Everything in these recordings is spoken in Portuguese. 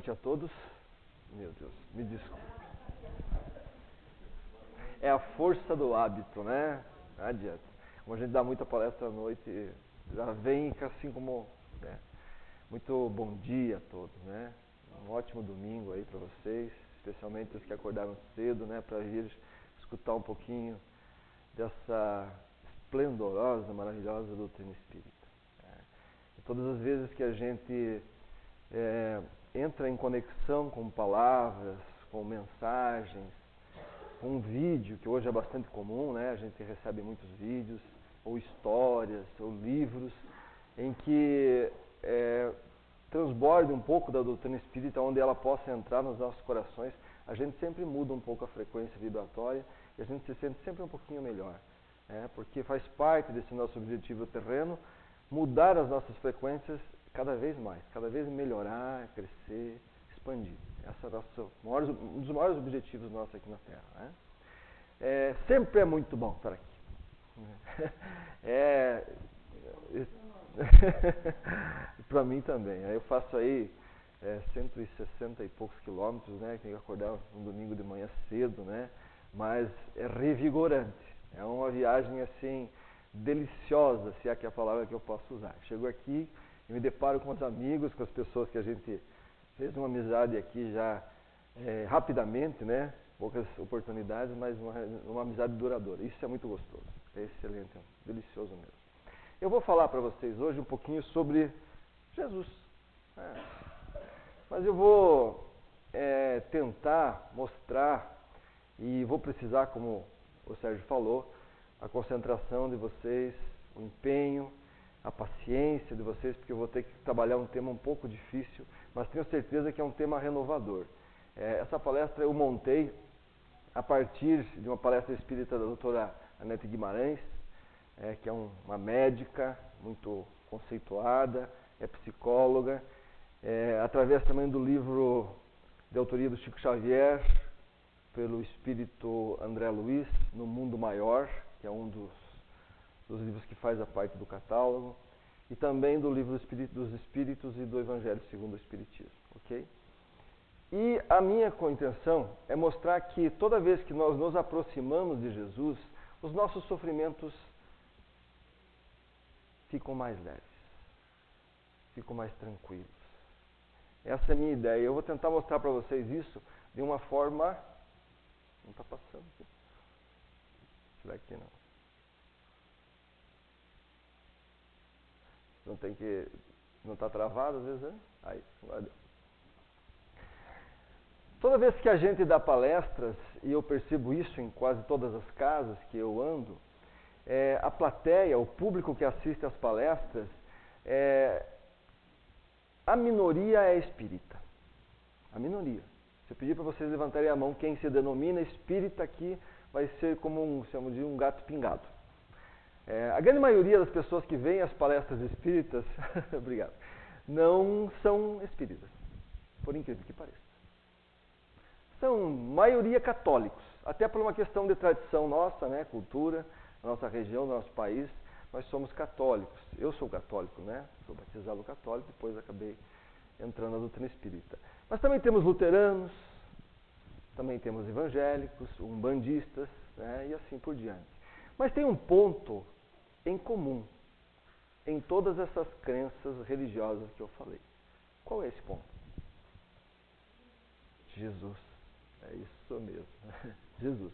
noite a todos. Meu Deus, me desculpe. É a força do hábito, né? Não adianta. Como a gente dá muita palestra à noite, já vem assim como... né? Muito bom dia a todos, né? Um ótimo domingo aí para vocês, especialmente os que acordaram cedo, né? Para vir escutar um pouquinho dessa esplendorosa, maravilhosa doutrina espírita. E todas as vezes que a gente entra em conexão com palavras, com mensagens, com um vídeo, que hoje é bastante comum, né? A gente recebe muitos vídeos, ou histórias, ou livros, em que transborde um pouco da doutrina espírita, onde ela possa entrar nos nossos corações, a gente sempre muda um pouco a frequência vibratória e a gente se sente sempre um pouquinho melhor. Porque faz parte desse nosso objetivo terreno mudar as nossas frequências cada vez mais, cada vez melhorar, crescer, expandir. Esse é um dos maiores objetivos nossos aqui na Terra. Né? Sempre é muito bom estar aqui. Para mim também. Eu faço aí 160 e poucos quilômetros, né? Tenho que acordar um domingo de manhã cedo, né? Mas é revigorante. É uma viagem assim deliciosa, se é que é a palavra que eu posso usar. Chego aqui e me deparo com os amigos, com as pessoas que a gente fez uma amizade aqui já rapidamente, né? Poucas oportunidades, mas uma amizade duradoura. Isso é muito gostoso, é excelente, é delicioso mesmo. Eu vou falar para vocês hoje um pouquinho sobre Jesus. Mas eu vou tentar mostrar, e vou precisar, como o Sérgio falou, a concentração de vocês, o empenho, a paciência de vocês, porque eu vou ter que trabalhar um tema um pouco difícil, mas tenho certeza que é um tema renovador. Essa palestra eu montei a partir de uma palestra espírita da doutora Anete Guimarães, que é uma médica muito conceituada, é psicóloga, através também do livro de autoria do Chico Xavier, pelo espírito André Luiz, No Mundo Maior, que é um dos livros que faz a parte do catálogo, e também do livro dos Espíritos e do Evangelho segundo o Espiritismo, ok? E a minha intenção é mostrar que toda vez que nós nos aproximamos de Jesus, os nossos sofrimentos ficam mais leves, ficam mais tranquilos. Essa é a minha ideia. Eu vou tentar mostrar para vocês isso de uma forma... Não está passando aqui. Será que não? Não tem que... Não está travado às vezes, né? Aí, valeu. Toda vez que a gente dá palestras, e eu percebo isso em quase todas as casas que eu ando, a plateia, o público que assiste às palestras, a minoria é espírita. A minoria. Se eu pedir para vocês levantarem a mão, quem se denomina espírita aqui vai ser como chamamos de um gato pingado. A grande maioria das pessoas que vêm às palestras espíritas, obrigado, não são espíritas, por incrível que pareça. São maioria católicos, até por uma questão de tradição nossa, né, cultura, da nossa região, do nosso país, nós somos católicos. Eu sou católico, né? Sou batizado católico, depois acabei entrando na doutrina espírita. Mas também temos luteranos, também temos evangélicos, umbandistas, né, e assim por diante. Mas tem um ponto em comum em todas essas crenças religiosas que eu falei. Qual é esse ponto? Jesus. É isso mesmo. Jesus.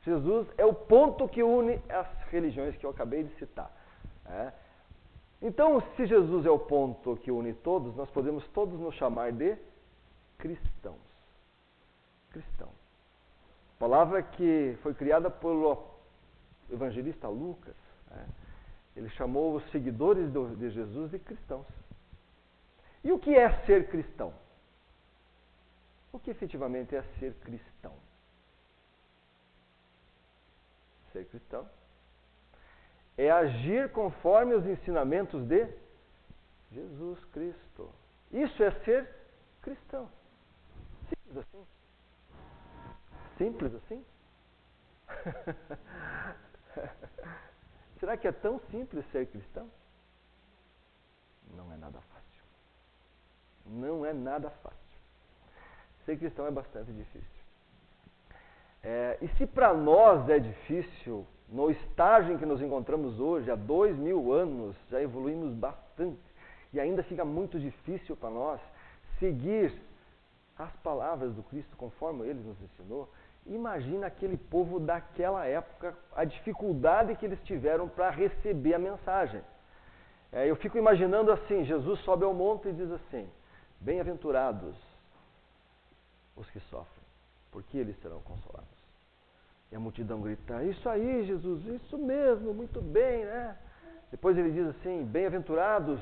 Jesus é o ponto que une as religiões que eu acabei de citar. Então, se Jesus é o ponto que une todos, nós podemos todos nos chamar de cristãos. Cristão. Palavra que foi criada pelo evangelista Lucas. Ele chamou os seguidores de Jesus de cristãos. E o que é ser cristão? O que efetivamente é ser cristão? Ser cristão é agir conforme os ensinamentos de Jesus Cristo. Isso é ser cristão. Simples assim? Simples assim? Será que é tão simples ser cristão? Não é nada fácil. Não é nada fácil. Ser cristão é bastante difícil. E se para nós é difícil, no estágio em que nos encontramos hoje, há 2000 anos, já evoluímos bastante. E ainda fica muito difícil para nós seguir as palavras do Cristo conforme Ele nos ensinou. Imagina aquele povo daquela época, a dificuldade que eles tiveram para receber a mensagem. Eu fico imaginando assim, Jesus sobe ao monte e diz assim, bem-aventurados os que sofrem, porque eles serão consolados. E a multidão grita, isso aí Jesus, isso mesmo, muito bem, né? Depois ele diz assim, bem-aventurados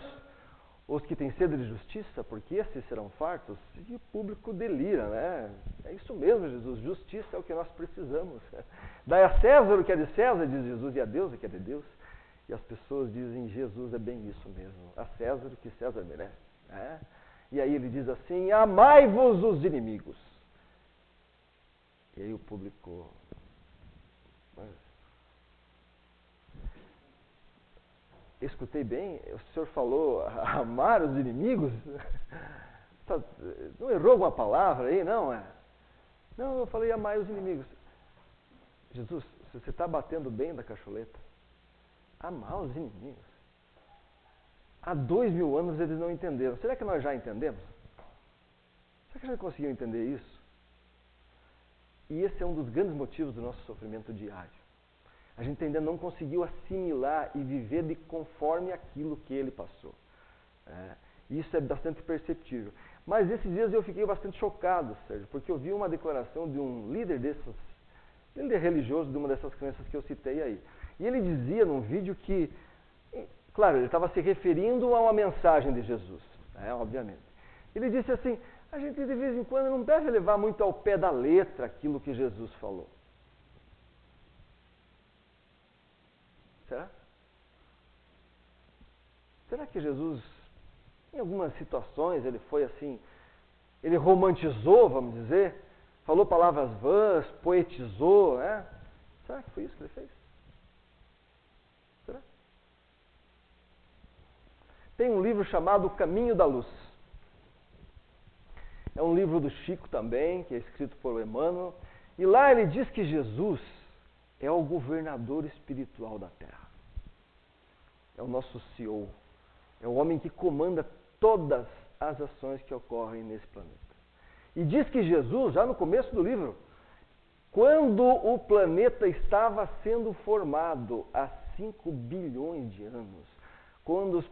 os que têm sede de justiça, porque esses serão fartos. E o público delira, né? É isso mesmo, Jesus, justiça é o que nós precisamos. Dai a César o que é de César, diz Jesus, e a Deus o que é de Deus. E as pessoas dizem, Jesus, é bem isso mesmo, a César o que César merece. E aí ele diz assim, amai-vos os inimigos. E aí o público... Escutei bem? O senhor falou amar os inimigos? Não errou alguma palavra aí, não? Não, eu falei amar os inimigos. Jesus, você está batendo bem da cacholeta. Amar os inimigos. Há 2000 anos eles não entenderam. Será que nós já entendemos? Será que já conseguiu entender isso? E esse é um dos grandes motivos do nosso sofrimento diário. A gente ainda não conseguiu assimilar e viver de conforme aquilo que ele passou. Isso é bastante perceptível. Mas esses dias eu fiquei bastante chocado, Sérgio, porque eu vi uma declaração de um líder religioso de uma dessas crenças que eu citei aí. E ele dizia num vídeo que, claro, ele estava se referindo a uma mensagem de Jesus, obviamente. Ele disse assim, a gente de vez em quando não deve levar muito ao pé da letra aquilo que Jesus falou. Será? Será que Jesus, em algumas situações, ele foi assim, ele romantizou, vamos dizer, falou palavras vãs, poetizou, né? Será que foi isso que ele fez? Será? Tem um livro chamado O Caminho da Luz. É um livro do Chico também, que é escrito por Emmanuel, e lá ele diz que Jesus é o governador espiritual da Terra. É o nosso CEO. É o homem que comanda todas as ações que ocorrem nesse planeta. E diz que Jesus, já no começo do livro, quando o planeta estava sendo formado há 5 bilhões de anos, quando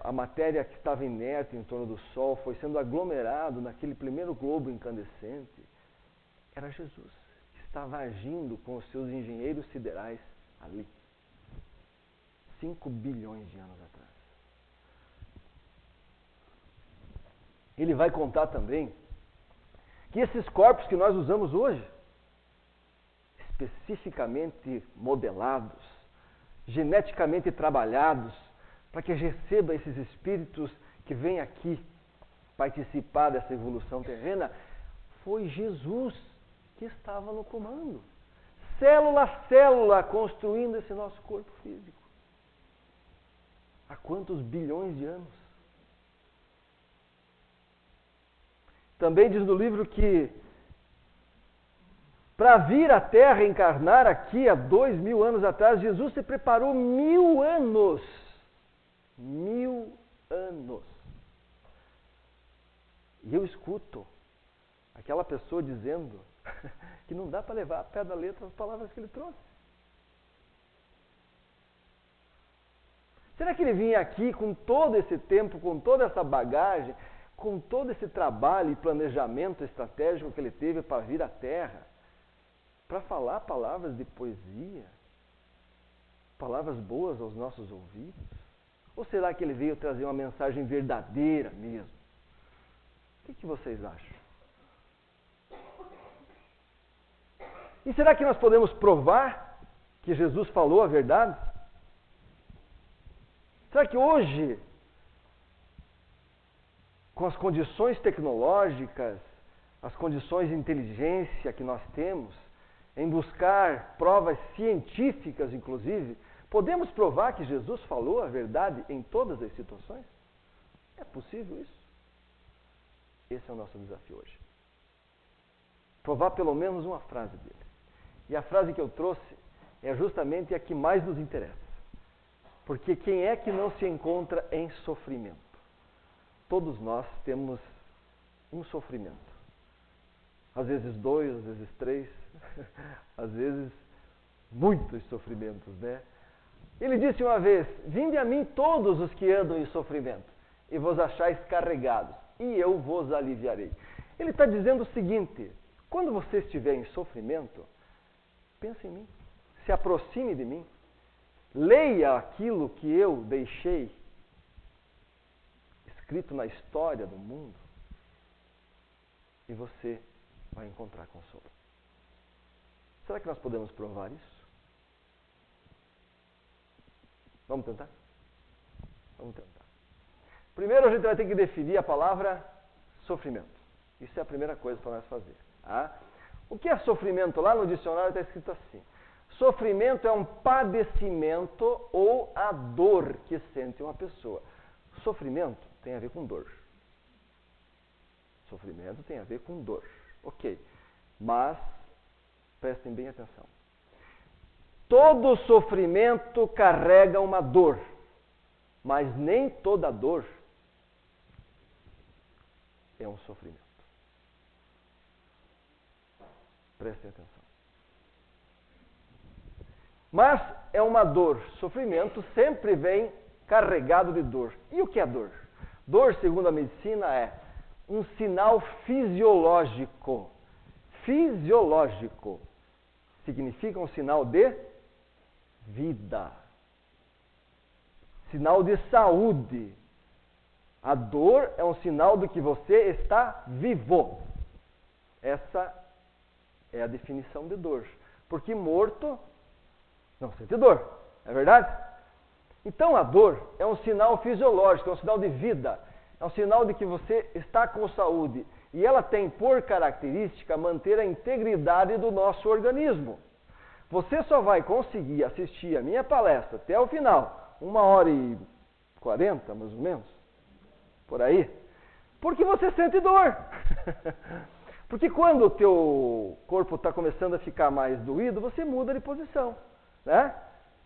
a matéria que estava inerte em torno do Sol foi sendo aglomerado naquele primeiro globo incandescente, era Jesus que estava agindo com os seus engenheiros siderais ali. 5 bilhões de anos atrás. Ele vai contar também que esses corpos que nós usamos hoje, especificamente modelados, geneticamente trabalhados, para que receba esses espíritos que vêm aqui participar dessa evolução terrena, foi Jesus que estava no comando. Célula a célula, construindo esse nosso corpo físico. Há quantos bilhões de anos? Também diz no livro que para vir à Terra encarnar aqui há 2000 anos atrás, Jesus se preparou 1000 anos. 1000 anos. E eu escuto aquela pessoa dizendo que não dá para levar a pé da letra as palavras que ele trouxe. Será que ele vinha aqui com todo esse tempo, com toda essa bagagem, com todo esse trabalho e planejamento estratégico que ele teve para vir à Terra, para falar palavras de poesia, palavras boas aos nossos ouvidos? Ou será que ele veio trazer uma mensagem verdadeira mesmo? O que vocês acham? E será que nós podemos provar que Jesus falou a verdade? Será que hoje, com as condições tecnológicas, as condições de inteligência que nós temos, em buscar provas científicas, inclusive, podemos provar que Jesus falou a verdade em todas as situações? É possível isso? Esse é o nosso desafio hoje. Provar pelo menos uma frase dele. E a frase que eu trouxe é justamente a que mais nos interessa. Porque quem é que não se encontra em sofrimento? Todos nós temos um sofrimento. Às vezes 2, às vezes 3, às vezes muitos sofrimentos, né? Ele disse uma vez: vinde a mim todos os que andam em sofrimento, e vos achais carregados, e eu vos aliviarei. Ele está dizendo o seguinte: quando você estiver em sofrimento, pense em mim, se aproxime de mim, leia aquilo que eu deixei escrito na história do mundo, e você vai encontrar consolo. Será que nós podemos provar isso? Vamos tentar? Vamos tentar. Primeiro a gente vai ter que definir a palavra sofrimento. Isso é a primeira coisa para nós fazer. Tá? O que é sofrimento? Lá no dicionário está escrito assim: sofrimento é um padecimento ou a dor que sente uma pessoa. Sofrimento tem a ver com dor. Sofrimento tem a ver com dor. Ok. Mas, prestem bem atenção. Todo sofrimento carrega uma dor, mas nem toda dor é um sofrimento. Prestem atenção. Mas é uma dor. Sofrimento sempre vem carregado de dor. E o que é dor? Dor, segundo a medicina, é um sinal fisiológico. Fisiológico significa um sinal de vida. Sinal de saúde. A dor é um sinal de que você está vivo. Essa é a definição de dor. Porque morto não sente dor, é verdade? Então a dor é um sinal fisiológico, é um sinal de vida. É um sinal de que você está com saúde. E ela tem por característica manter a integridade do nosso organismo. Você só vai conseguir assistir a minha palestra até o final, 1h40, mais ou menos, por aí, porque você sente dor. Porque quando o teu corpo está começando a ficar mais doído, você muda de posição, né?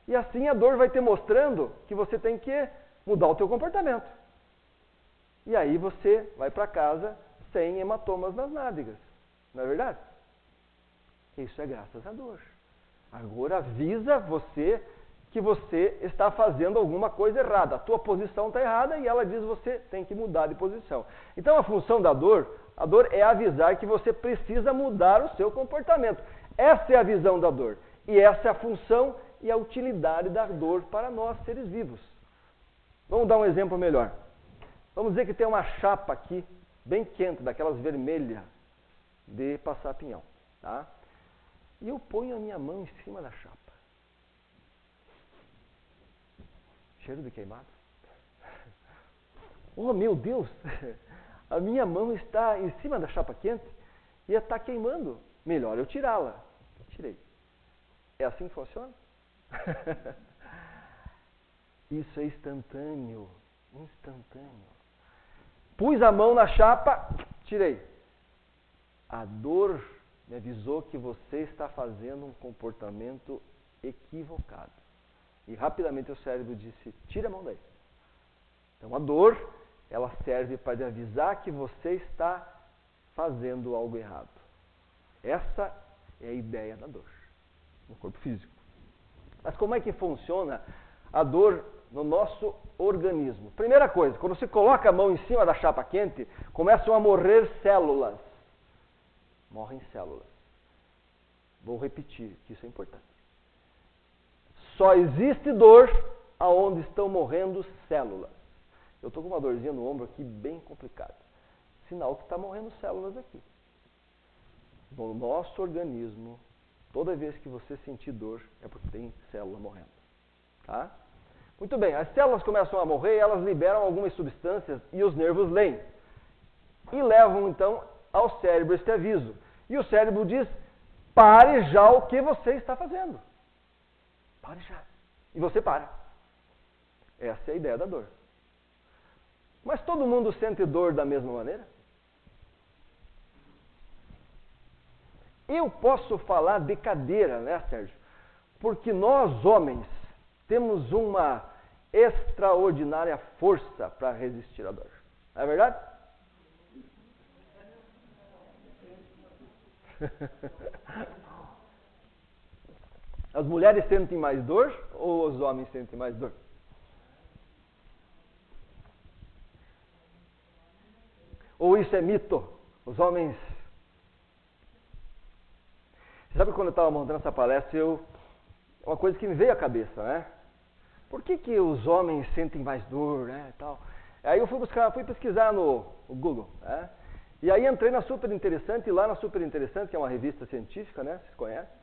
E assim a dor vai te mostrando que você tem que mudar o teu comportamento. E aí você vai para casa sem hematomas nas nádegas, não é verdade? Isso é graças à dor. Agora avisa você que você está fazendo alguma coisa errada. A tua posição está errada e ela diz que você tem que mudar de posição. Então a função da dor, a dor é avisar que você precisa mudar o seu comportamento. Essa é a visão da dor. E essa é a função e a utilidade da dor para nós, seres vivos. Vamos dar um exemplo melhor. Vamos dizer que tem uma chapa aqui, bem quente, daquelas vermelhas, de passar pinhão, tá? E eu ponho a minha mão em cima da chapa. Cheiro de queimado. Oh, meu Deus! A minha mão está em cima da chapa quente e está queimando. Melhor eu tirá-la. Tirei. É assim que funciona? Isso é instantâneo. Instantâneo. Pus a mão na chapa, tirei. A dor me avisou que você está fazendo um comportamento equivocado. E rapidamente o cérebro disse: tira a mão daí. Então a dor, ela serve para avisar que você está fazendo algo errado. Essa é a ideia da dor no corpo físico. Mas como é que funciona a dor no nosso organismo? Primeira coisa, quando você coloca a mão em cima da chapa quente, começam a morrer células. Morrem células. Vou repetir, que isso é importante. Só existe dor aonde estão morrendo células. Eu estou com uma dorzinha no ombro aqui bem complicada. Sinal que está morrendo células aqui. No nosso organismo, toda vez que você sentir dor, é porque tem célula morrendo. Tá? Muito bem, as células começam a morrer, elas liberam algumas substâncias e os nervos leem. E levam então ao cérebro este aviso. E o cérebro diz: pare já o que você está fazendo. Pare já. E você para. Essa é a ideia da dor. Mas todo mundo sente dor da mesma maneira? eu posso falar de cadeira, né, Sérgio? Porque nós, homens, temos uma extraordinária força para resistir à dor. Não é verdade? As mulheres sentem mais dor ou os homens sentem mais dor? Ou isso é mito? Os homens... Você sabe quando eu estava montando essa palestra, uma coisa que me veio à cabeça, né? Por que os homens sentem mais dor, né, tal? Aí eu fui pesquisar no Google, né? E aí entrei na Super Interessante, e lá na Super Interessante, que é uma revista científica, né, vocês conhecem,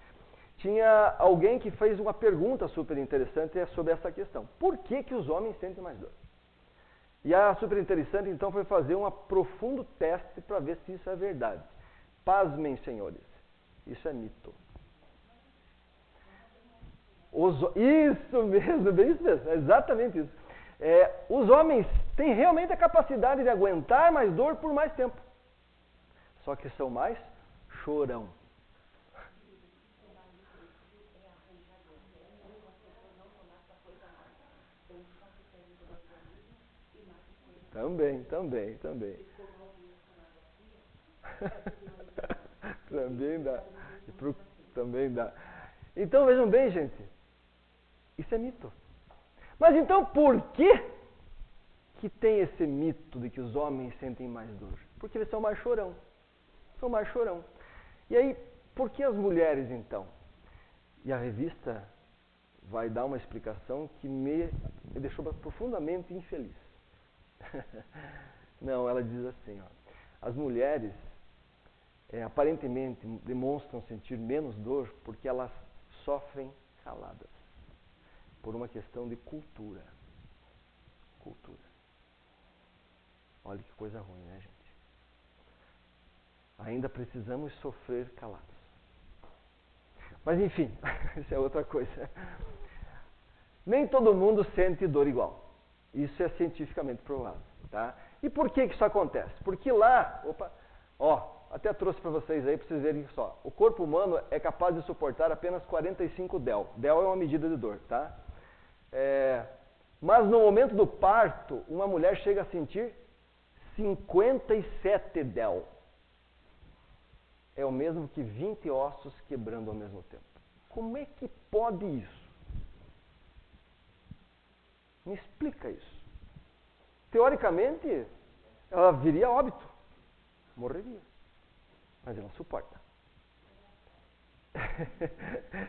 tinha alguém que fez uma pergunta super interessante sobre essa questão. Por que os homens sentem mais dor? E a Super Interessante, então, foi fazer um profundo teste para ver se isso é verdade. Pasmem, senhores, isso é mito. Isso mesmo, bem isso mesmo, é exatamente isso. Os homens têm realmente a capacidade de aguentar mais dor por mais tempo. Só que são mais chorão. Também. Também dá. Então, vejam bem, gente. Isso é mito. Mas então, por que tem esse mito de que os homens sentem mais dor? Porque eles são mais chorão. E aí, por que as mulheres, então? E a revista vai dar uma explicação que me deixou profundamente infeliz. Não, ela diz assim, ó, as mulheres aparentemente demonstram sentir menos dor porque elas sofrem caladas, por uma questão de cultura. Olha que coisa ruim, né, gente? Ainda precisamos sofrer calados. Mas enfim, isso é outra coisa. Nem todo mundo sente dor igual. Isso é cientificamente provado, tá? E por que isso acontece? Porque lá, até trouxe para vocês aí, para vocês verem só. O corpo humano é capaz de suportar apenas 45 Del. Del é uma medida de dor, tá? Mas no momento do parto, uma mulher chega a sentir 57 Del. É o mesmo que 20 ossos quebrando ao mesmo tempo. Como é que pode isso? Me explica isso. Teoricamente, ela viria a óbito. Morreria. Mas ela suporta.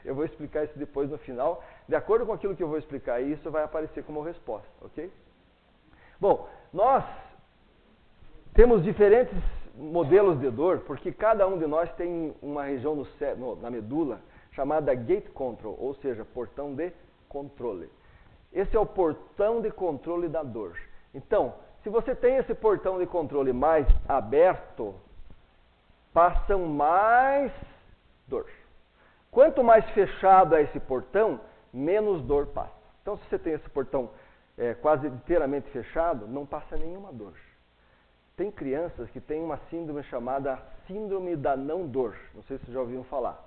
Eu vou explicar isso depois no final. De acordo com aquilo que eu vou explicar, isso vai aparecer como resposta, ok? Bom, nós temos diferentes modelos de dor, porque cada um de nós tem uma região na medula chamada gate control, ou seja, portão de controle. Esse é o portão de controle da dor. Então, se você tem esse portão de controle mais aberto, passam mais dor. Quanto mais fechado é esse portão, menos dor passa. Então, se você tem esse portão quase inteiramente fechado, não passa nenhuma dor. Tem crianças que têm uma síndrome chamada síndrome da não dor. Não sei se vocês já ouviram falar.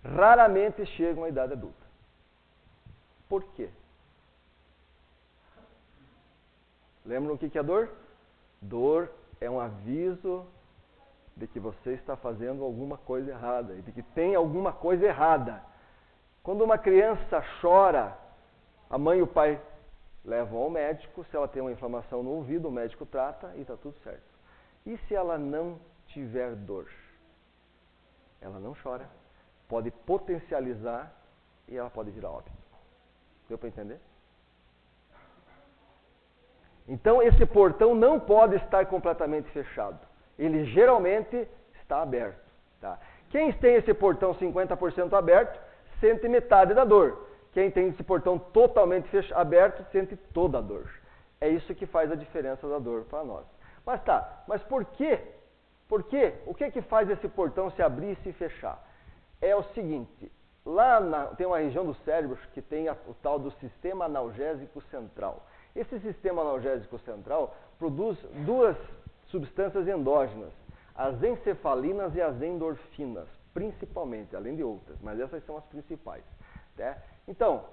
Raramente chegam à idade adulta. Por quê? Lembram o que é dor? Dor é um aviso de que você está fazendo alguma coisa errada, e de que tem alguma coisa errada. Quando uma criança chora, a mãe e o pai levam ao médico. Se ela tem uma inflamação no ouvido, o médico trata e está tudo certo. E se ela não tiver dor? Ela não chora, pode potencializar e ela pode virar óbito. Deu para entender? Então, esse portão não pode estar completamente fechado. Ele geralmente está aberto. Tá? Quem tem esse portão 50% aberto, sente metade da dor. Quem tem esse portão totalmente aberto, sente toda a dor. É isso que faz a diferença da dor para nós. Mas por quê? Por quê? O que faz esse portão se abrir e se fechar? É o seguinte, tem uma região do cérebro que tem o tal do sistema analgésico central. Esse sistema analgésico central produz duas substâncias endógenas, as encefalinas e as endorfinas, principalmente, além de outras, mas essas são as principais. Né? Então,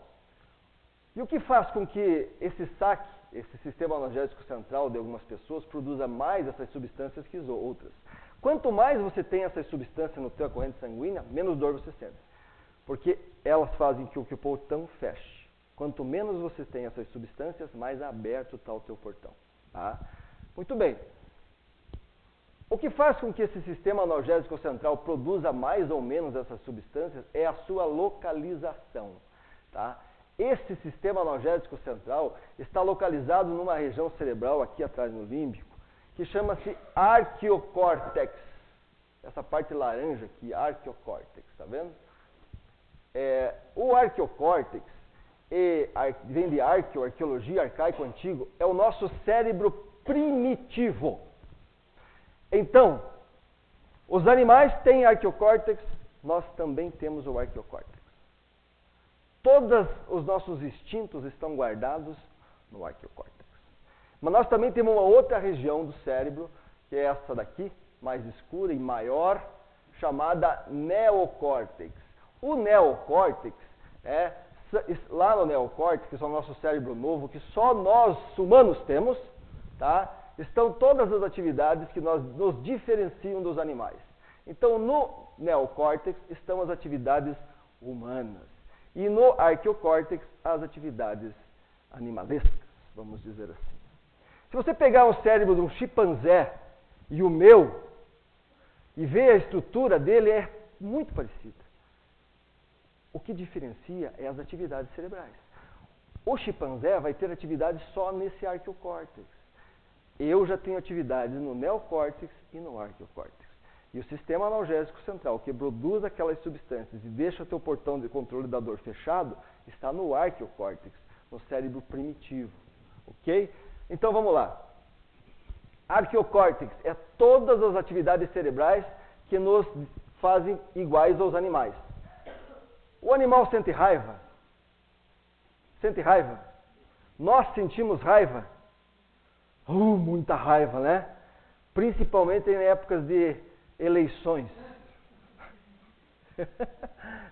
e o que faz com que esse saque, esse sistema analgésico central de algumas pessoas, produza mais essas substâncias que outras? Quanto mais você tem essas substâncias no teu corrente sanguínea, menos dor você sente. Porque elas fazem com que o portão feche. Quanto menos você tem essas substâncias, mais aberto está o teu portão. Tá? Muito bem. O que faz com que esse sistema analgésico central produza mais ou menos essas substâncias é a sua localização. Tá? Esse sistema analgésico central está localizado numa região cerebral, aqui atrás no límbico, que chama-se arquiocórtex. Essa parte laranja aqui, arquiocórtex, tá vendo? O arquiocórtex, vem de arqueo, arqueologia, arcaico, antigo, é o nosso cérebro primitivo. Então, os animais têm arquiocórtex, nós também temos o arquiocórtex. Todos os nossos instintos estão guardados no arquiocórtex. Mas nós também temos uma outra região do cérebro, que é essa daqui, mais escura e maior, chamada neocórtex. O neocórtex, lá no neocórtex, que é o nosso cérebro novo, que só nós humanos temos, tá? Estão todas as atividades que nos diferenciam dos animais. Então, no neocórtex estão as atividades humanas. E no arquiocórtex, as atividades animalescas, vamos dizer assim. Se você pegar o cérebro de um chimpanzé e o meu, e ver a estrutura dele, é muito parecida. O que diferencia é as atividades cerebrais. O chimpanzé vai ter atividades só nesse arquiocórtex. Eu já tenho atividades no neocórtex e no arquiocórtex. E o sistema analgésico central, que produz aquelas substâncias e deixa o teu portão de controle da dor fechado, está no arquiocórtex, no cérebro primitivo. Ok? Então vamos lá. Arquiocórtex é todas as atividades cerebrais que nos fazem iguais aos animais. O animal sente raiva? Sente raiva? Nós sentimos raiva? Muita raiva, né? Principalmente em épocas de eleições.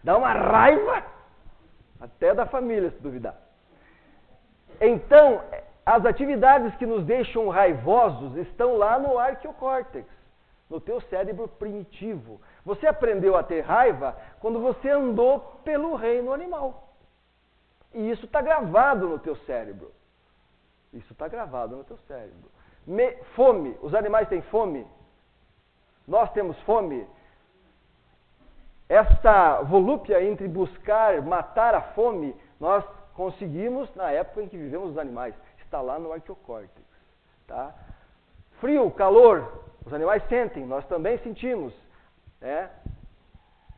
Dá uma raiva até da família, se duvidar. Então, as atividades que nos deixam raivosos estão lá no arquiocórtex, no teu cérebro primitivo. Você aprendeu a ter raiva quando você andou pelo reino animal. E isso está gravado no teu cérebro. Isso está gravado no teu cérebro. Fome. Os animais têm fome? Nós temos fome? Esta volúpia entre buscar, matar a fome, nós conseguimos na época em que vivemos os animais. Está lá no arquiocórtex. Tá? Frio, calor, os animais sentem, nós também sentimos.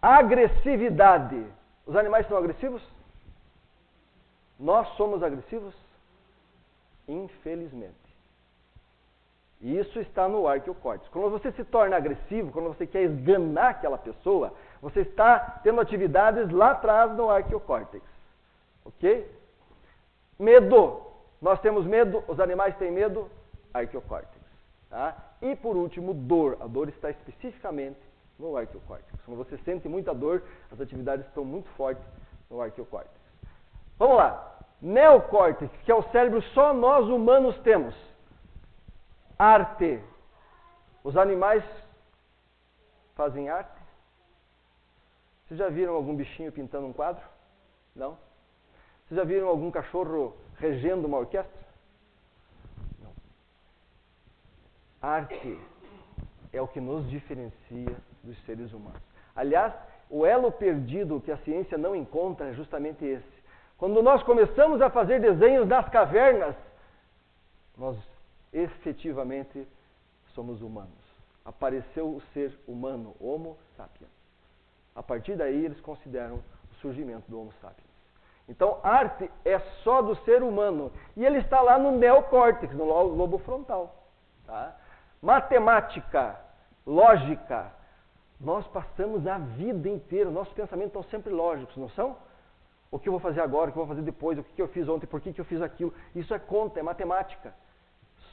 Agressividade. Os animais são agressivos? Nós somos agressivos? Infelizmente. E isso está no arquiocórtex. Quando você se torna agressivo, quando você quer esganar aquela pessoa, você está tendo atividades lá atrás no arquiocórtex. Ok? Medo. Nós temos medo, os animais têm medo, arquiocórtex. Tá? E por último, dor. A dor está especificamente no arquiocórtex. Quando você sente muita dor, as atividades estão muito fortes no arquiocórtex. Vamos lá. Neocórtex, que é o cérebro só nós humanos temos. Arte. Os animais fazem arte? Vocês já viram algum bichinho pintando um quadro? Não? Vocês já viram algum cachorro regendo uma orquestra? Não. Arte é o que nos diferencia dos seres humanos. Aliás, o elo perdido que a ciência não encontra é justamente esse. Quando nós começamos a fazer desenhos das cavernas, nós efetivamente somos humanos. Apareceu o ser humano, Homo sapiens. A partir daí eles consideram o surgimento do Homo sapiens. Então, arte é só do ser humano. E ele está lá no neocórtex, no lobo frontal. Tá? Matemática, lógica. Nós passamos a vida inteira, nossos pensamentos estão sempre lógicos, não são? O que eu vou fazer agora, o que eu vou fazer depois, o que eu fiz ontem, por que eu fiz aquilo. Isso é conta, é matemática.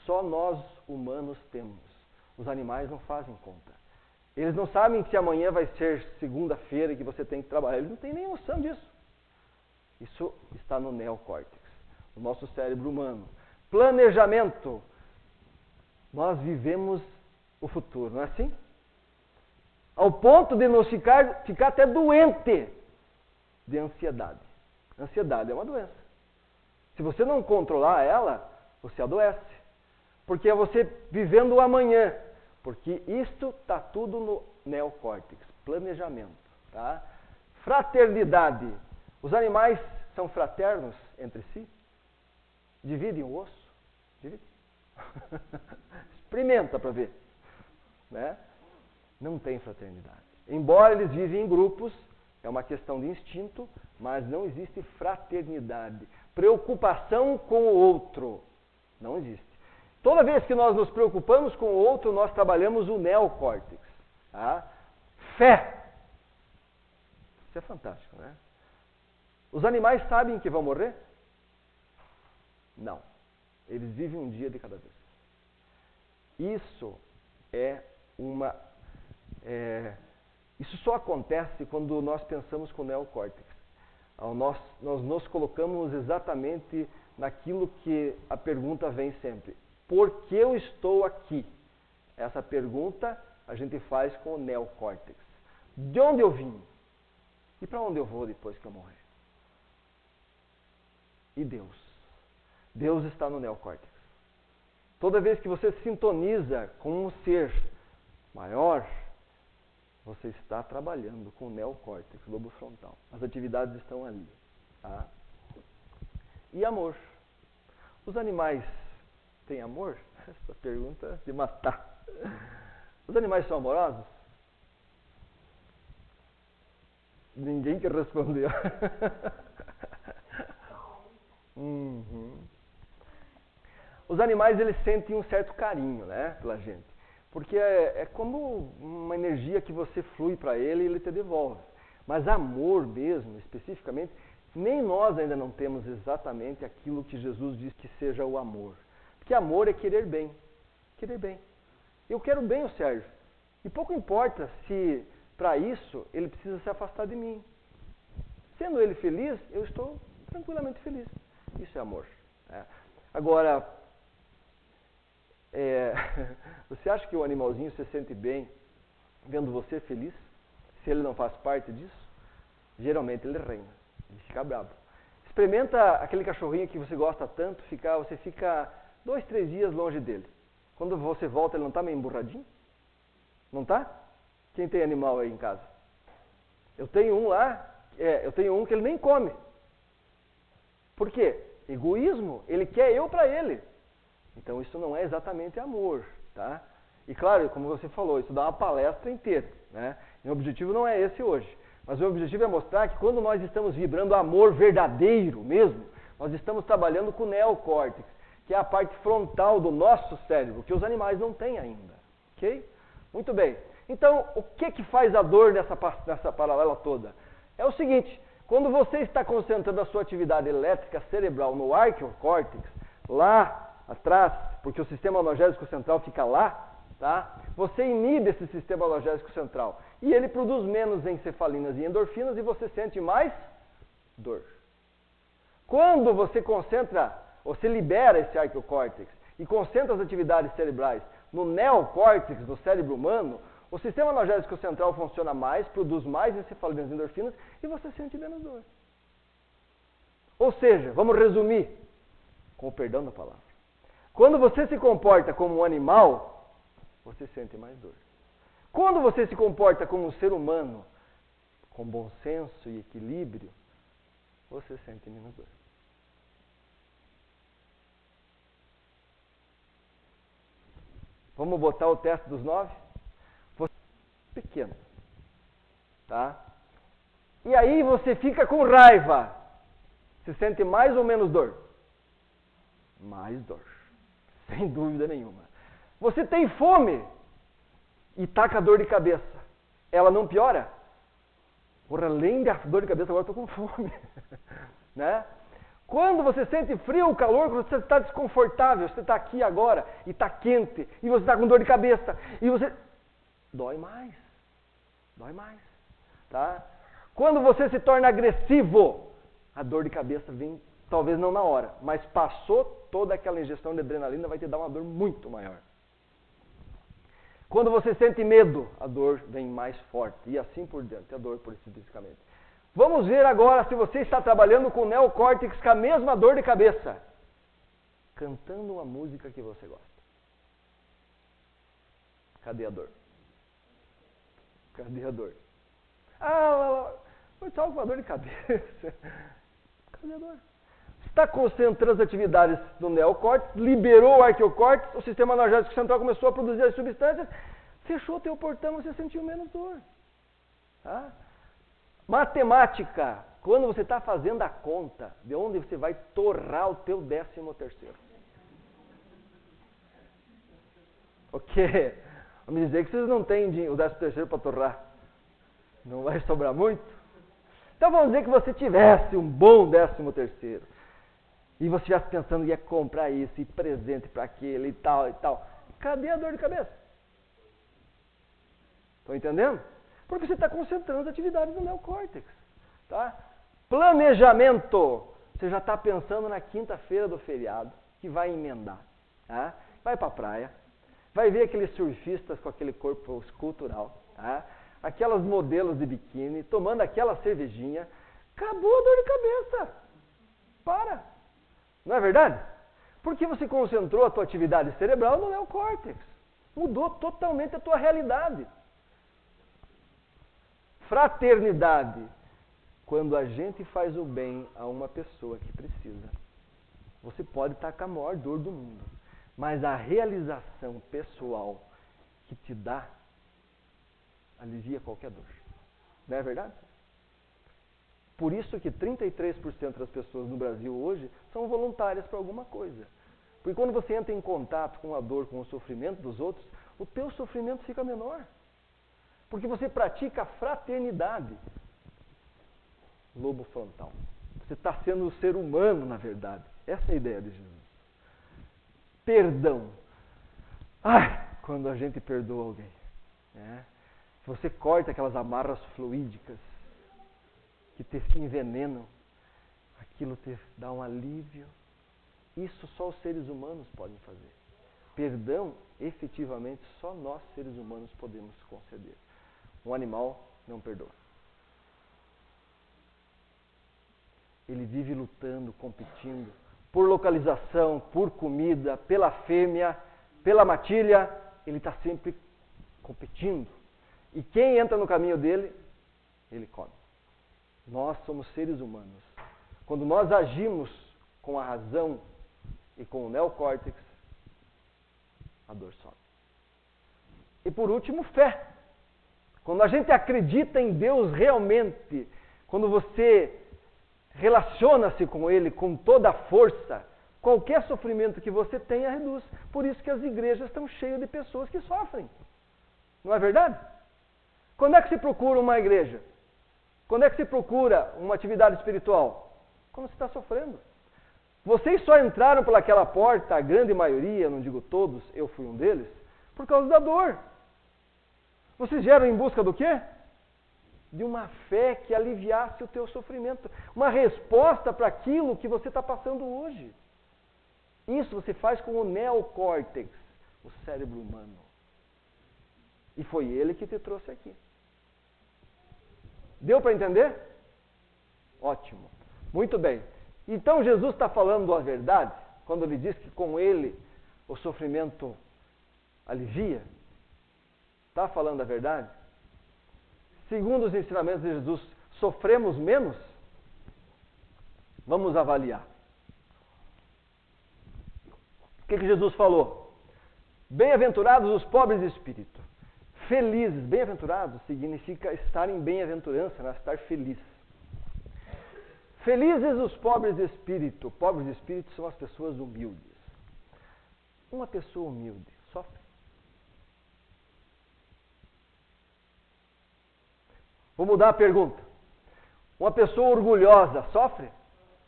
Só nós humanos temos. Os animais não fazem conta. Eles não sabem que amanhã vai ser segunda-feira e que você tem que trabalhar. Eles não têm nem noção disso. Isso está no neocórtex, no nosso cérebro humano. Planejamento. Nós vivemos o futuro, não é assim? Ao ponto de nos ficar até doente de ansiedade. Ansiedade é uma doença. Se você não controlar ela, você adoece. Porque é você vivendo o amanhã. Porque isto está tudo no neocórtex, planejamento. Tá? Fraternidade. Os animais são fraternos entre si? Dividem o osso? Dividem. Experimenta para ver. Né? Não tem fraternidade. Embora eles vivem em grupos, é uma questão de instinto, mas não existe fraternidade. Preocupação com o outro. Não existe. Toda vez que nós nos preocupamos com o outro, nós trabalhamos o neocórtex. Tá? Fé. Isso é fantástico, né? Os animais sabem que vão morrer? Não. Eles vivem um dia de cada vez. Isso isso só acontece quando nós pensamos com o neocórtex. Nós nos colocamos exatamente naquilo que a pergunta vem sempre. Por que eu estou aqui? Essa pergunta a gente faz com o neocórtex. De onde eu vim? E para onde eu vou depois que eu morrer? E Deus? Deus está no neocórtex. Toda vez que você sintoniza com um ser maior, você está trabalhando com o neocórtex, lobo frontal. As atividades estão ali. Tá? E amor? Os animais têm amor? Essa pergunta de matar. Os animais são amorosos? Ninguém quer responder. Os animais, eles sentem um certo carinho, né, pela gente. Porque é como uma energia que você flui para ele e ele te devolve. Mas amor mesmo, especificamente, nem nós ainda não temos exatamente aquilo que Jesus diz que seja o amor. Porque amor é querer bem. Querer bem. Eu quero bem o Sérgio. E pouco importa se, para isso, ele precisa se afastar de mim. Sendo ele feliz, eu estou tranquilamente feliz. Isso é amor. Agora, você acha que o animalzinho se sente bem vendo você feliz? Se ele não faz parte disso? Geralmente ele reina, ele fica bravo. Experimenta aquele cachorrinho que você gosta tanto, você fica 2, 3 dias longe dele. Quando você volta, ele não está meio emburradinho? Não está? Quem tem animal aí em casa? Eu tenho um lá, eu tenho um que ele nem come. Por quê? Egoísmo, ele quer eu para ele. Então isso não é exatamente amor, tá? E claro, como você falou, isso dá uma palestra inteira, né? E o objetivo não é esse hoje. Mas o objetivo é mostrar que quando nós estamos vibrando amor verdadeiro mesmo, nós estamos trabalhando com o neocórtex, que é a parte frontal do nosso cérebro, que os animais não têm ainda. Ok? Muito bem. Então, o que faz a dor nessa paralela toda? É o seguinte, quando você está concentrando a sua atividade elétrica cerebral no arquiocórtex, lá atrás, porque o sistema analgésico central fica lá, tá? Você inibe esse sistema analgésico central e ele produz menos encefalinas e endorfinas e você sente mais dor. Quando você concentra, você libera esse arquiocórtex e concentra as atividades cerebrais no neocórtex do cérebro humano, o sistema analgésico central funciona mais, produz mais encefalinas e endorfinas e você sente menos dor. Ou seja, vamos resumir, com o perdão da palavra. Quando você se comporta como um animal, você sente mais dor. Quando você se comporta como um ser humano, com bom senso e equilíbrio, você sente menos dor. Vamos botar o teste dos 9? Você é pequeno. Tá? E aí você fica com raiva. Você sente mais ou menos dor? Mais dor. Sem dúvida nenhuma. Você tem fome e está com a dor de cabeça. Ela não piora? Porra, além da dor de cabeça, agora estou com fome. Né? Quando você sente frio ou calor, quando você está desconfortável, você está aqui agora e está quente, e você está com dor de cabeça, e você... dói mais. Dói mais. Tá? Quando você se torna agressivo, a dor de cabeça vem, talvez não na hora, mas passou toda aquela injeção de adrenalina, vai te dar uma dor muito maior. Quando você sente medo, a dor vem mais forte, e assim por diante, a dor por especificamente. Vamos ver agora se você está trabalhando com o neocórtex com a mesma dor de cabeça, cantando uma música que você gosta. Cadê a dor? Cadê a dor? Foi só com a dor de cabeça. Cadê a dor? Está concentrando as atividades do neocórtex, liberou o arqueocórtex, o sistema analgésico central começou a produzir as substâncias, fechou o teu portão, você sentiu menos dor. Tá? Matemática, quando você está fazendo a conta de onde você vai torrar o teu 13º. Ok? Vamos dizer que vocês não têm o 13º para torrar. Não vai sobrar muito? Então vamos dizer que você tivesse um bom 13º. E você estivesse pensando que ia comprar isso, e presente para aquele e tal e tal. Cadê a dor de cabeça? Estão entendendo? Porque você está concentrando as atividades do neocórtex. Tá? Planejamento. Você já está pensando na quinta-feira do feriado, que vai emendar. Tá? Vai para a praia. Vai ver aqueles surfistas com aquele corpo escultural. Tá? Aquelas modelos de biquíni, tomando aquela cervejinha. Acabou a dor de cabeça. Para. Não é verdade? Porque você concentrou a tua atividade cerebral no neocórtex. Mudou totalmente a tua realidade. Fraternidade. Quando a gente faz o bem a uma pessoa que precisa, você pode estar com a maior dor do mundo, mas a realização pessoal que te dá alivia qualquer dor. Não é verdade? Por isso que 33% das pessoas no Brasil hoje são voluntárias para alguma coisa. Porque quando você entra em contato com a dor, com o sofrimento dos outros, o teu sofrimento fica menor. Porque você pratica a fraternidade. Lobo frontal. Você está sendo um ser humano, na verdade. Essa é a ideia de Jesus. Perdão. Quando a gente perdoa alguém. Né? Você corta aquelas amarras fluídicas que te envenenam, aquilo te dá um alívio. Isso só os seres humanos podem fazer. Perdão, efetivamente, só nós seres humanos podemos conceder. Um animal não perdoa. Ele vive lutando, competindo, por localização, por comida, pela fêmea, pela matilha, ele está sempre competindo. E quem entra no caminho dele, ele come. Nós somos seres humanos. Quando nós agimos com a razão e com o neocórtex, a dor sobe. E por último, fé. Quando a gente acredita em Deus realmente, quando você relaciona-se com Ele com toda a força, qualquer sofrimento que você tenha reduz. Por isso que as igrejas estão cheias de pessoas que sofrem. Não é verdade? Quando é que se procura uma igreja? Quando é que se procura uma atividade espiritual? Quando você está sofrendo. Vocês só entraram pelaquela porta, a grande maioria, não digo todos, eu fui um deles, por causa da dor. Vocês vieram em busca do quê? De uma fé que aliviasse o teu sofrimento. Uma resposta para aquilo que você está passando hoje. Isso você faz com o neocórtex, o cérebro humano. E foi ele que te trouxe aqui. Deu para entender? Ótimo. Muito bem. Então Jesus está falando a verdade quando ele diz que com ele o sofrimento alivia? Está falando a verdade? Segundo os ensinamentos de Jesus, sofremos menos? Vamos avaliar. O que Jesus falou? Bem-aventurados os pobres de espírito. Felizes, bem-aventurados significa estar em bem-aventurança, né? Estar feliz. Felizes os pobres de espírito. Pobres de espírito são as pessoas humildes. Uma pessoa humilde sofre? Vou mudar a pergunta. Uma pessoa orgulhosa sofre?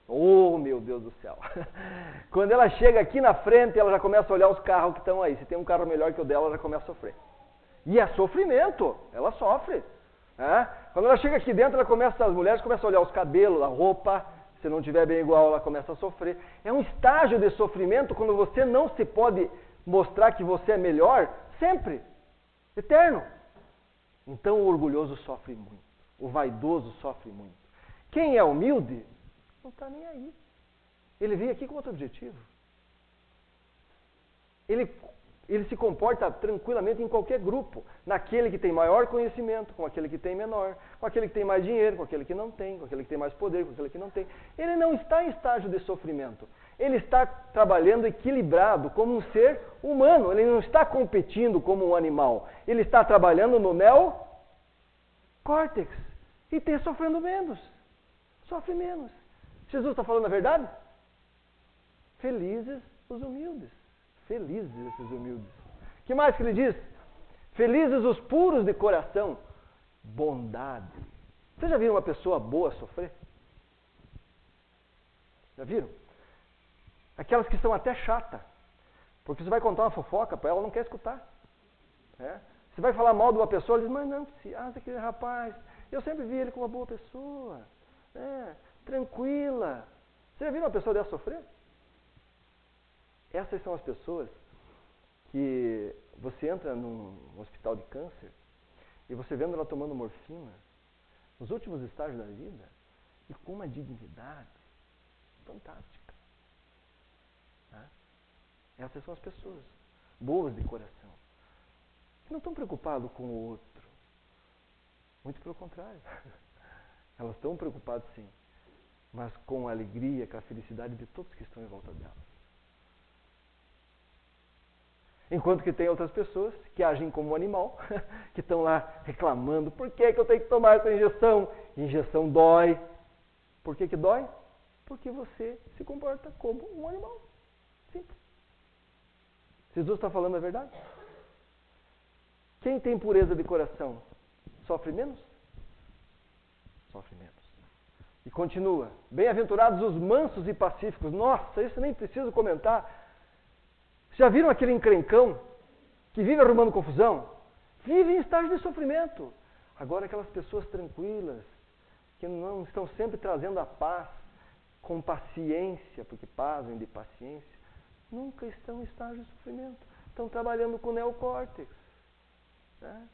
Oh, meu Deus do céu. Quando ela chega aqui na frente, ela já começa a olhar os carros que estão aí. Se tem um carro melhor que o dela, ela já começa a sofrer. E é sofrimento, ela sofre. Né? Quando ela chega aqui dentro, as mulheres começam a olhar os cabelos, a roupa, se não estiver bem igual, ela começa a sofrer. É um estágio de sofrimento quando você não se pode mostrar que você é melhor, sempre, eterno. Então o orgulhoso sofre muito, o vaidoso sofre muito. Quem é humilde, não está nem aí. Ele veio aqui com outro objetivo. Ele se comporta tranquilamente em qualquer grupo. Naquele que tem maior conhecimento, com aquele que tem menor, com aquele que tem mais dinheiro, com aquele que não tem, com aquele que tem mais poder, com aquele que não tem. Ele não está em estágio de sofrimento. Ele está trabalhando equilibrado como um ser humano. Ele não está competindo como um animal. Ele está trabalhando no neocórtex. E está sofrendo menos. Sofre menos. Jesus está falando a verdade? Felizes os humildes. Felizes esses humildes. O que mais que ele diz? Felizes os puros de coração. Bondade. Vocês já viram uma pessoa boa sofrer? Já viram? Aquelas que são até chata. Porque você vai contar uma fofoca para ela, ela não quer escutar. É? Você vai falar mal de uma pessoa, ela diz, mas não, aquele rapaz, eu sempre vi ele como uma boa pessoa. Tranquila. Você já viu uma pessoa dessa sofrer? Essas são as pessoas que você entra num hospital de câncer e você vendo ela tomando morfina nos últimos estágios da vida e com uma dignidade fantástica. Tá? Essas são as pessoas boas de coração, que não estão preocupadas com o outro. Muito pelo contrário. Elas estão preocupadas sim, mas com a alegria, com a felicidade de todos que estão em volta delas. Enquanto que tem outras pessoas que agem como um animal, que estão lá reclamando, por que eu tenho que tomar essa injeção? Injeção dói. Por que dói? Porque você se comporta como um animal. Simples. Jesus está falando a verdade? Quem tem pureza de coração sofre menos? Sofre menos. E continua. Bem-aventurados os mansos e pacíficos. Nossa, isso nem preciso comentar. Já viram aquele encrencão que vive arrumando confusão? Vive em estágio de sofrimento. Agora aquelas pessoas tranquilas, que não estão sempre trazendo a paz com paciência, porque paz vem de paciência, nunca estão em estágio de sofrimento. Estão trabalhando com o neocórtex. Né?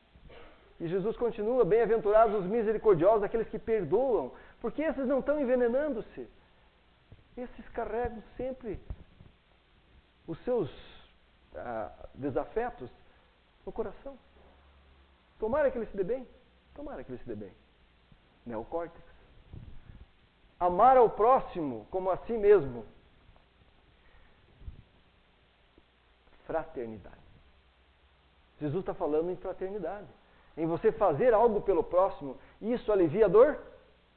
E Jesus continua, bem-aventurados os misericordiosos, aqueles que perdoam, porque esses não estão envenenando-se. Esses carregam sempre os seus desafetos no coração. Tomara que ele se dê bem. Tomara que ele se dê bem. Neocórtex. Amar ao próximo como a si mesmo. Fraternidade. Jesus está falando em fraternidade. Em você fazer algo pelo próximo. Isso alivia a dor?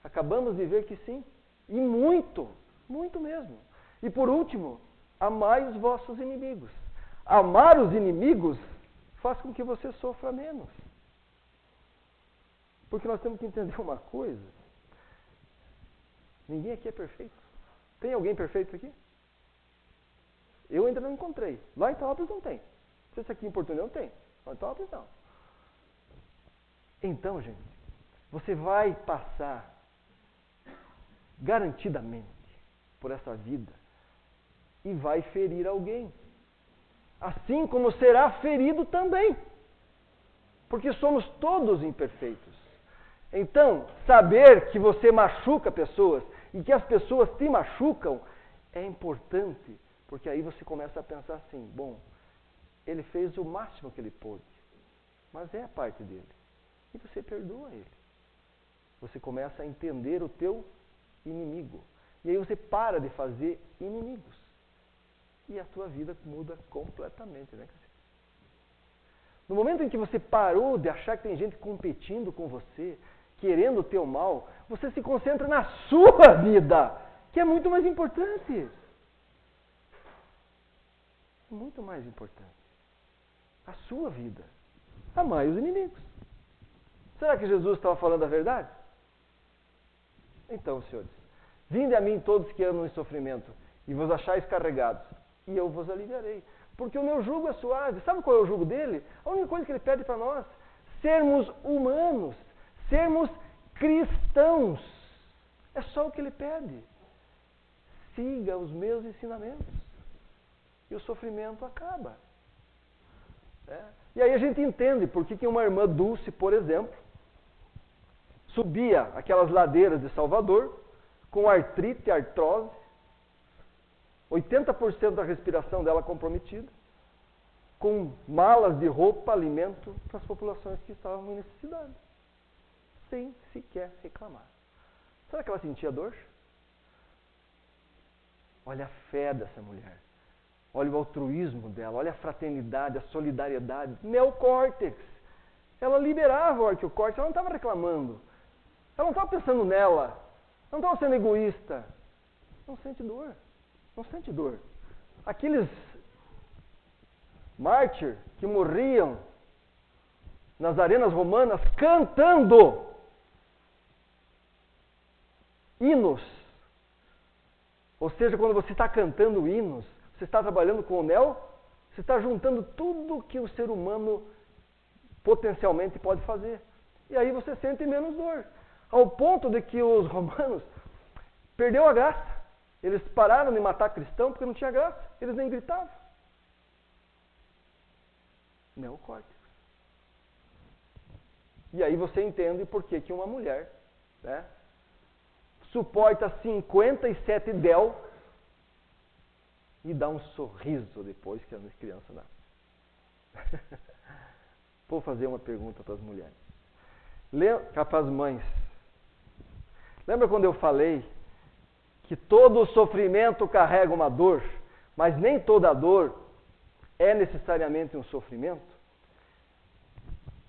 Acabamos de ver que sim. E muito. Muito mesmo. E por último, amai os vossos inimigos. Amar os inimigos faz com que você sofra menos. Porque nós temos que entender uma coisa. Ninguém aqui é perfeito. Tem alguém perfeito aqui? Eu ainda não encontrei. Lá em Taópolis não tem. Não sei se aqui em Porto União tem. Lá em Taópolis não. Então, gente, você vai passar garantidamente por essa vida e vai ferir alguém. Assim como será ferido também. Porque somos todos imperfeitos. Então, saber que você machuca pessoas e que as pessoas te machucam é importante, porque aí você começa a pensar assim, bom, ele fez o máximo que ele pôde, mas é a parte dele. E você perdoa ele. Você começa a entender o teu inimigo. E aí você para de fazer inimigos. E a tua vida muda completamente, né, Cassio? No momento em que você parou de achar que tem gente competindo com você, querendo o teu mal, você se concentra na sua vida, que é muito mais importante. Muito mais importante. A sua vida. Amai os inimigos. Será que Jesus estava falando a verdade? Então, senhores, vinde a mim todos que andam em sofrimento, e vos achais carregados, e eu vos aliviarei. porque o meu jugo é suave. Sabe qual é o jugo dele? A única coisa que ele pede para nós, sermos humanos, sermos cristãos. É só o que ele pede. Siga os meus ensinamentos. E o sofrimento acaba. E aí a gente entende por que uma irmã Dulce, por exemplo, subia aquelas ladeiras de Salvador com artrite, artrose, 80% da respiração dela comprometida, com malas de roupa, alimento para as populações que estavam em necessidade, sem sequer reclamar. Será que ela sentia dor? Olha a fé dessa mulher. Olha o altruísmo dela, olha a fraternidade, a solidariedade. Neocórtex. Ela liberava o arqueocórtex, ela não estava reclamando. Ela não estava pensando nela. Não estava sendo egoísta. Não sente dor. Não sente dor. Aqueles mártires que morriam nas arenas romanas cantando hinos. Ou seja, quando você está cantando hinos, você está trabalhando com o neo, você está juntando tudo que o ser humano potencialmente pode fazer. E aí você sente menos dor. Ao ponto de que os romanos perdeu a graça. Eles pararam de matar cristão porque não tinha graça. Eles nem gritavam. Neocórtex. E aí você entende por que uma mulher, né, suporta 57 del e dá um sorriso depois que a criança nasce. Vou fazer uma pergunta para as mulheres. Para as mães. Lembra quando eu falei que todo sofrimento carrega uma dor, mas nem toda dor é necessariamente um sofrimento?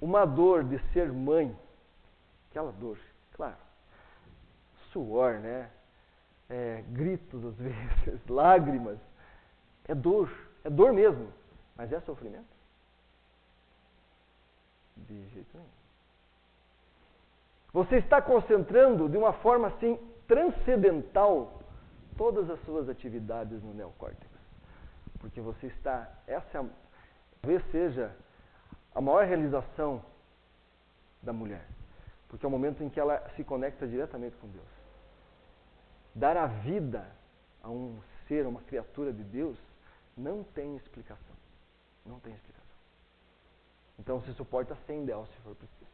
Uma dor de ser mãe, aquela dor, claro, suor, né? Gritos às vezes, lágrimas, é dor mesmo, mas é sofrimento? De jeito nenhum. Você está concentrando de uma forma assim transcendental todas as suas atividades no neocórtex. Porque você está, talvez seja a maior realização da mulher. Porque é o momento em que ela se conecta diretamente com Deus. Dar a vida a um ser, a uma criatura de Deus, não tem explicação. Não tem explicação. Então você suporta 100 del se for preciso.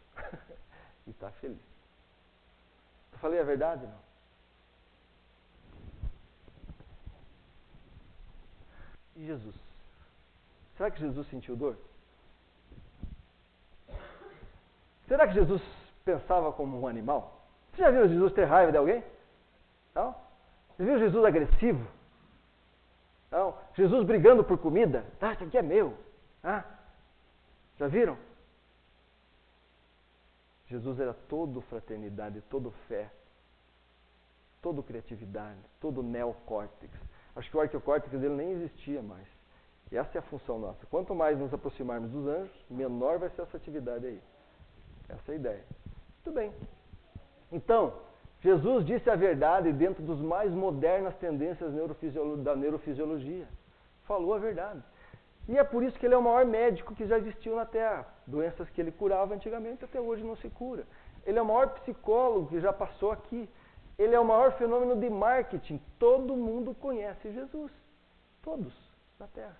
E está feliz. Eu falei a verdade, não? E Jesus? Será que Jesus sentiu dor? Será que Jesus pensava como um animal? Você já viu Jesus ter raiva de alguém? Não? Você viu Jesus agressivo? Não? Jesus brigando por comida? Isso aqui é meu. Já viram? Jesus era todo fraternidade, todo fé, todo criatividade, todo neocórtex. Acho que o arqueocórtex dele nem existia mais. E essa é a função nossa. Quanto mais nos aproximarmos dos anjos, menor vai ser essa atividade aí. Essa é a ideia. Muito bem. Então, Jesus disse a verdade dentro dos mais modernas tendências da neurofisiologia. Falou a verdade. E é por isso que ele é o maior médico que já existiu na Terra. Doenças que ele curava antigamente, até hoje não se cura. Ele é o maior psicólogo que já passou aqui. Ele é o maior fenômeno de marketing. Todo mundo conhece Jesus. Todos na Terra.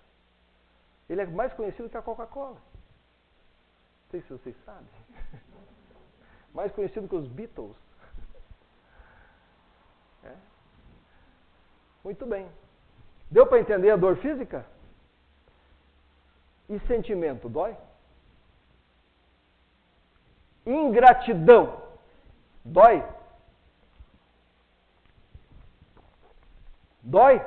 Ele é mais conhecido que a Coca-Cola. Não sei se vocês sabem. Mais conhecido que os Beatles. Muito bem. Deu para entender a dor física? E sentimento, dói? Ingratidão, dói? Dói?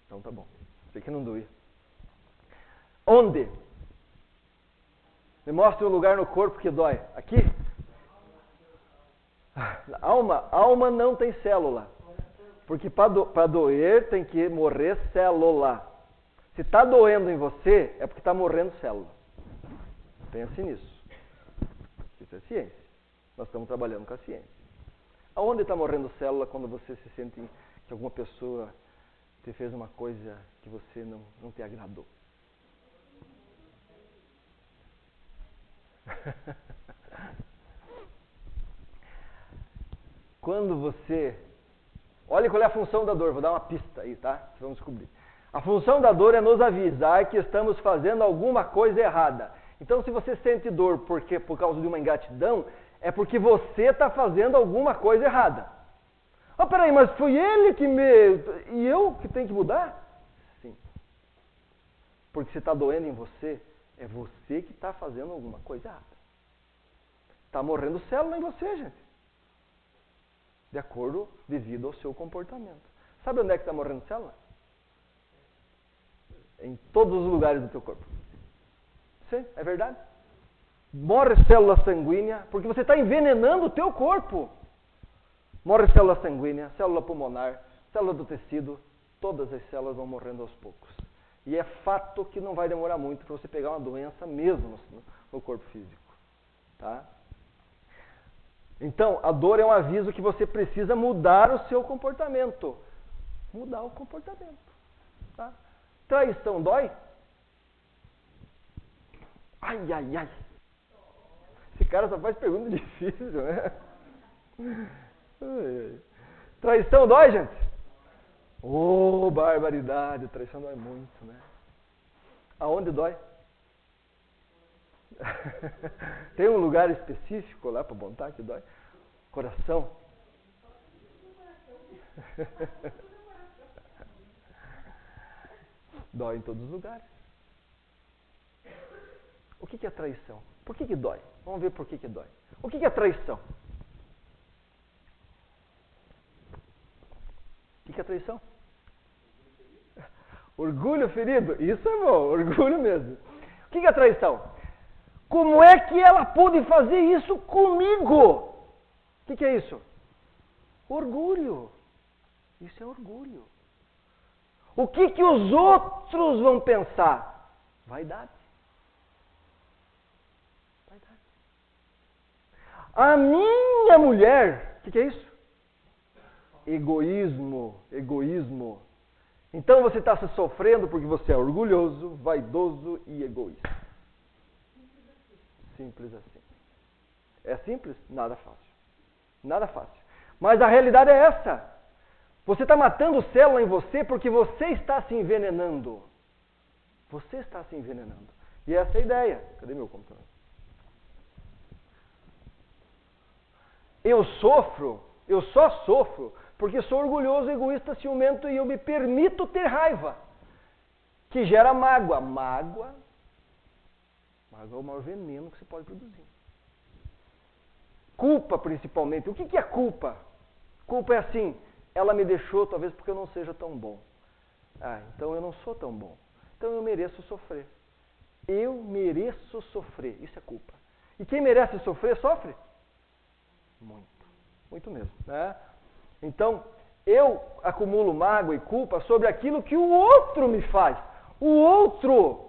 Então tá bom. Sei que não doía. Onde? Me mostre um lugar no corpo que dói. Aqui? Alma não tem célula. Porque para doer tem que morrer célula. Se está doendo em você, é porque está morrendo célula. Pense nisso. Isso é ciência. Nós estamos trabalhando com a ciência. Aonde está morrendo célula quando você se sente que alguma pessoa te fez uma coisa que você não te agradou? Quando você... Olha qual é a função da dor, vou dar uma pista aí, tá? Vocês vão descobrir. A função da dor é nos avisar que estamos fazendo alguma coisa errada. Então, se você sente dor por causa de uma ingratidão, é porque você está fazendo alguma coisa errada. Ah, peraí, mas foi ele que me... E eu que tenho que mudar? Sim. Porque se está doendo em você, é você que está fazendo alguma coisa errada. Está morrendo célula em você, gente. De acordo, devido ao seu comportamento. Sabe onde é que está morrendo célula? Em todos os lugares do teu corpo. Sim, é verdade. Morre célula sanguínea, porque você está envenenando o teu corpo. Morre célula sanguínea, célula pulmonar, célula do tecido, todas as células vão morrendo aos poucos. E é fato que não vai demorar muito para você pegar uma doença mesmo no corpo físico. Tá? Então, a dor é um aviso que você precisa mudar o seu comportamento. Mudar o comportamento. Tá? Traição dói? Ai, ai, ai. Esse cara só faz pergunta difícil, né? Traição dói, gente? Oh, barbaridade. Traição dói muito, né? Aonde dói? Tem um lugar específico lá para montar que dói? Coração? Dói em todos os lugares. O que é traição? Por que dói? Vamos ver por que dói. O que é traição? O que é traição? Orgulho ferido. Isso é bom, orgulho mesmo. O que é traição? Como é que ela pôde fazer isso comigo? O que é isso? Orgulho. Isso é orgulho. O que os outros vão pensar? Vaidade. Vaidade. A minha mulher, o que é isso? Egoísmo. Egoísmo. Então você está se sofrendo porque você é orgulhoso, vaidoso e egoísta. Simples assim. É simples? Nada fácil. Nada fácil. Mas a realidade é essa. Você está matando célula em você porque você está se envenenando. Você está se envenenando. E essa é a ideia. Cadê meu computador? Eu só sofro porque sou orgulhoso, egoísta, ciumento e eu me permito ter raiva. Que gera mágoa. Mágoa é o maior veneno que você pode produzir. Culpa, principalmente. O que é culpa? Culpa é assim, ela me deixou talvez porque eu não seja tão bom. Ah, então eu não sou tão bom. Então eu mereço sofrer. Eu mereço sofrer. Isso é culpa. E quem merece sofrer, sofre? Muito. Muito mesmo. Né? Então, eu acumulo mágoa e culpa sobre aquilo que o outro me faz. O outro...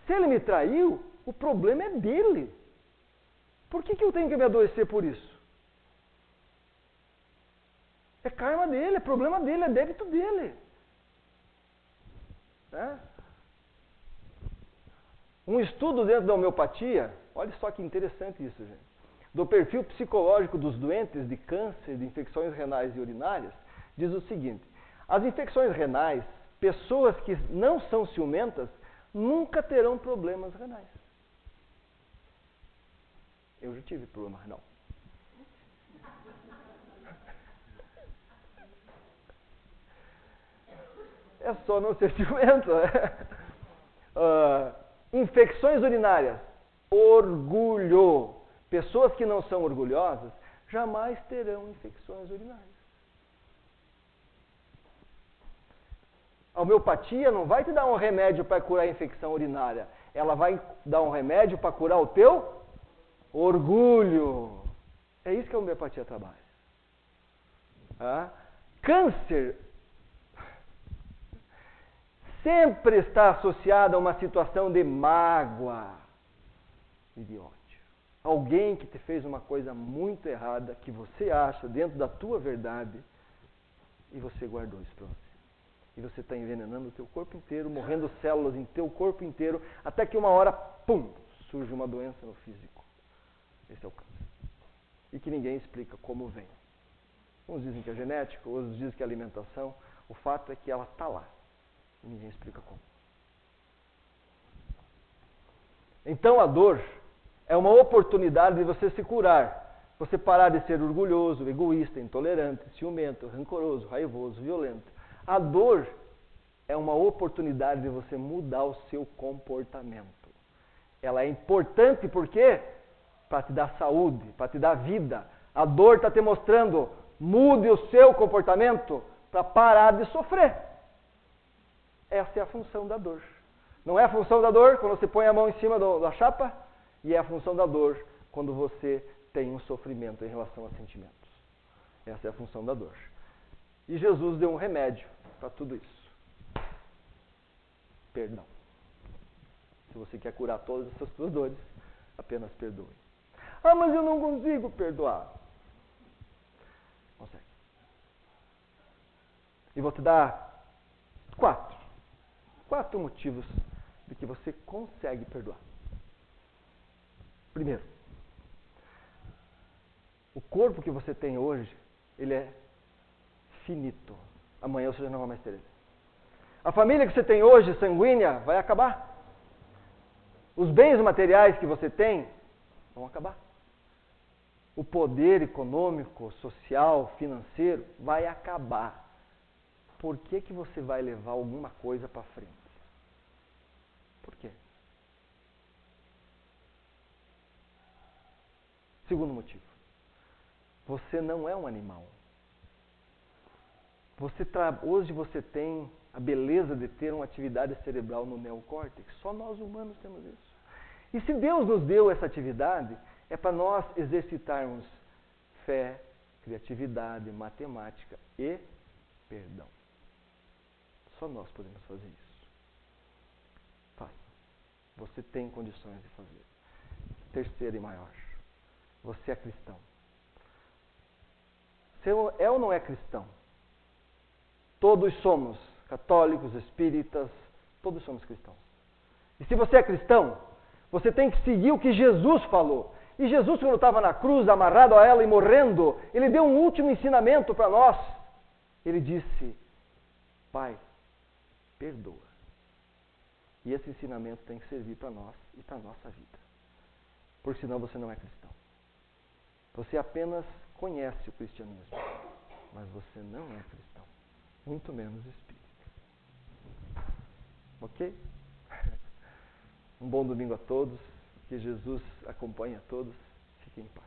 Se ele me traiu, o problema é dele. Por que eu tenho que me adoecer por isso? É karma dele, é problema dele, é débito dele. É? Um estudo dentro da homeopatia, olha só que interessante isso, gente. Do perfil psicológico dos doentes de câncer, de infecções renais e urinárias, diz o seguinte: as infecções renais, pessoas que não são ciumentas, nunca terão problemas renais. Eu já tive problema renal. É só não ser ciumento. Infecções urinárias. Orgulho. Pessoas que não são orgulhosas jamais terão infecções urinárias. A homeopatia não vai te dar um remédio para curar a infecção urinária. Ela vai dar um remédio para curar o teu orgulho. É isso que a homeopatia trabalha. Câncer sempre está associado a uma situação de mágoa e de ódio. Alguém que te fez uma coisa muito errada, que você acha dentro da tua verdade, e você guardou isso para você. E você está envenenando o teu corpo inteiro, morrendo células em teu corpo inteiro, até que uma hora, pum, surge uma doença no físico. Esse é o câncer. E que ninguém explica como vem. Uns dizem que é genético, outros dizem que é alimentação. O fato é que ela está lá. E ninguém explica como. Então a dor é uma oportunidade de você se curar. Você parar de ser orgulhoso, egoísta, intolerante, ciumento, rancoroso, raivoso, violento. A dor é uma oportunidade de você mudar o seu comportamento. Ela é importante por quê? Para te dar saúde, para te dar vida. A dor está te mostrando, mude o seu comportamento para parar de sofrer. Essa é a função da dor. Não é a função da dor quando você põe a mão em cima da chapa, e é a função da dor quando você tem um sofrimento em relação a sentimentos. Essa é a função da dor. E Jesus deu um remédio para tudo isso. Perdão. Se você quer curar todas essas suas dores, apenas perdoe. Ah, mas eu não consigo perdoar. Consegue. E vou te dar 4 motivos de que você consegue perdoar. Primeiro, o corpo que você tem hoje, ele é finito. Amanhã você já não vai mais ter ele. A família que você tem hoje, sanguínea, vai acabar. Os bens materiais que você tem vão acabar. O poder econômico, social, financeiro vai acabar. Por que você vai levar alguma coisa para frente? Por quê? Segundo motivo. Você não é um animal. Hoje você tem a beleza de ter uma atividade cerebral no neocórtex. Só nós humanos temos isso. E se Deus nos deu essa atividade, é para nós exercitarmos fé, criatividade, matemática e perdão. Só nós podemos fazer isso. Faça. Você tem condições de fazer. Terceiro e maior. Você é cristão. Você é ou não é cristão? Todos somos católicos, espíritas, todos somos cristãos. E se você é cristão, você tem que seguir o que Jesus falou. E Jesus, quando estava na cruz, amarrado a ela e morrendo, ele deu um último ensinamento para nós. Ele disse, Pai, perdoa. E esse ensinamento tem que servir para nós e para a nossa vida. Porque senão você não é cristão. Você apenas conhece o cristianismo, mas você não é cristão. Muito menos espírita. Ok? Um bom domingo a todos. Que Jesus acompanhe a todos. Fiquem em paz.